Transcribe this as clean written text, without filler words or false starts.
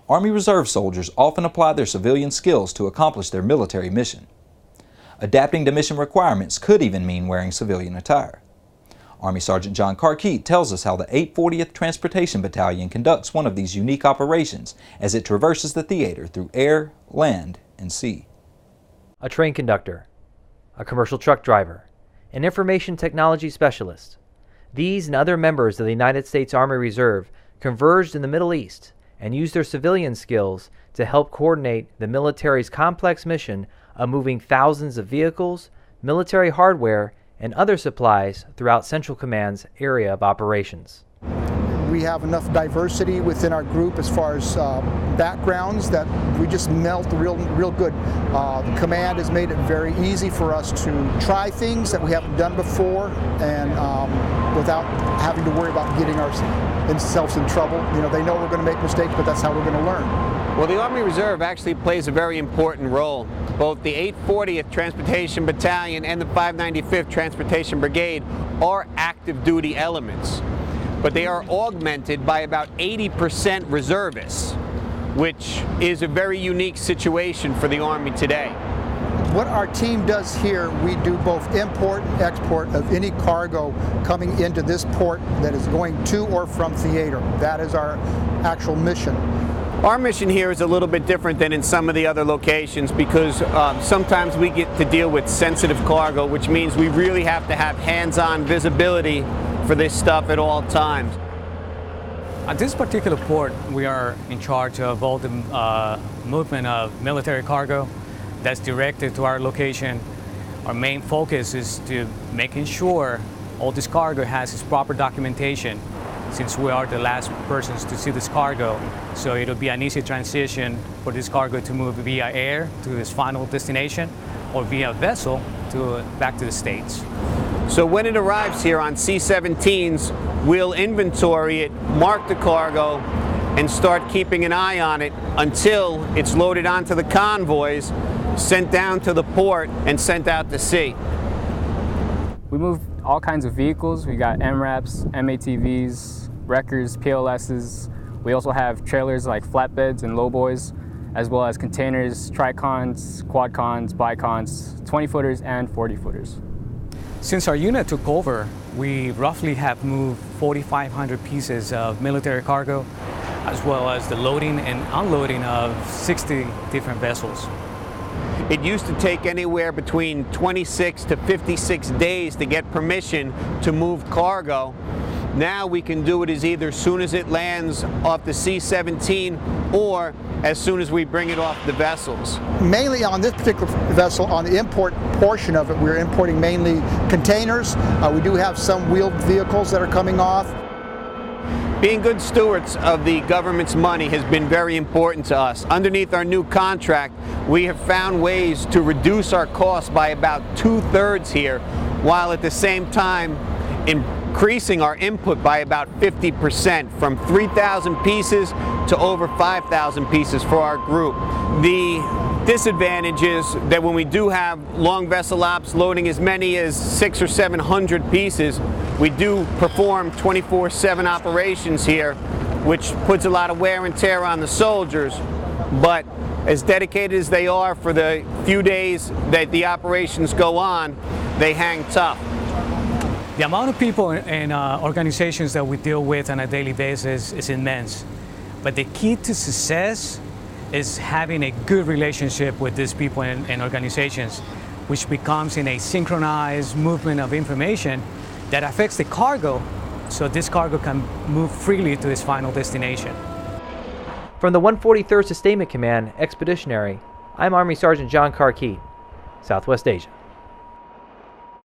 Army Reserve soldiers often apply their civilian skills to accomplish their military mission. Adapting to mission requirements could even mean wearing civilian attire. Army Sergeant John Carkeet tells us how the 840th Transportation Battalion conducts one of these unique operations as it traverses the theater through air, land, and sea. A train conductor, a commercial truck driver, an information technology specialist. These and other members of the United States Army Reserve converged in the Middle East and used their civilian skills to help coordinate the military's complex mission of moving thousands of vehicles, military hardware, and other supplies throughout Central Command's area of operations. We have enough diversity within our group as far as backgrounds that we just melt real good. The command has made it very easy for us to try things that we haven't done before, and without having to worry about getting ourselves in trouble. You know, they know we're going to make mistakes, but that's how we're going to learn. Well, the Army Reserve actually plays a very important role. Both the 840th Transportation Battalion and the 595th Transportation Brigade are active duty elements, but they are augmented by about 80% reservists, which is a very unique situation for the Army today. What our team does here, we do both import and export of any cargo coming into this port that is going to or from theater. That is our actual mission. Our mission here is a little bit different than in some of the other locations because sometimes we get to deal with sensitive cargo, which means we really have to have hands-on visibility for this stuff at all times. At this particular port, we are in charge of all the movement of military cargo that's directed to our location. Our main focus is to making sure all this cargo has its proper documentation, since we are the last persons to see this cargo. So it'll be an easy transition for this cargo to move via air to its final destination or via vessel back to the States. So when it arrives here on C-17s, we'll inventory it, mark the cargo, and start keeping an eye on it until it's loaded onto the convoys, sent down to the port, and sent out to sea. We move all kinds of vehicles. We got MRAPs, MATVs, wreckers, PLSs. We also have trailers like flatbeds and lowboys, as well as containers, tricons, quadcons, bicons, 20-footers and 40-footers. Since our unit took over, we roughly have moved 4,500 pieces of military cargo, as well as the loading and unloading of 60 different vessels. It used to take anywhere between 26 to 56 days to get permission to move cargo. Now we can do it as either soon as it lands off the C-17 or as soon as we bring it off the vessels. Mainly on this particular vessel, on the import portion of it, we're importing mainly containers. We do have some wheeled vehicles that are coming off. Being good stewards of the government's money has been very important to us. Underneath our new contract, we have found ways to reduce our costs by about 2/3 here, while at the same time increasing our input by about 50%, from 3,000 pieces to over 5,000 pieces for our group. The disadvantage is that when we do have long vessel ops loading as many as 600 or 700 pieces, we do perform 24/7 operations here, which puts a lot of wear and tear on the soldiers. But as dedicated as they are for the few days that the operations go on, they hang tough. The amount of people and organizations that we deal with on a daily basis is immense. But the key to success is having a good relationship with these people and organizations, which becomes in a synchronized movement of information that affects the cargo, so this cargo can move freely to its final destination. From the 143rd Sustainment Command, Expeditionary, I'm Army Sergeant John Carkeet, Southwest Asia.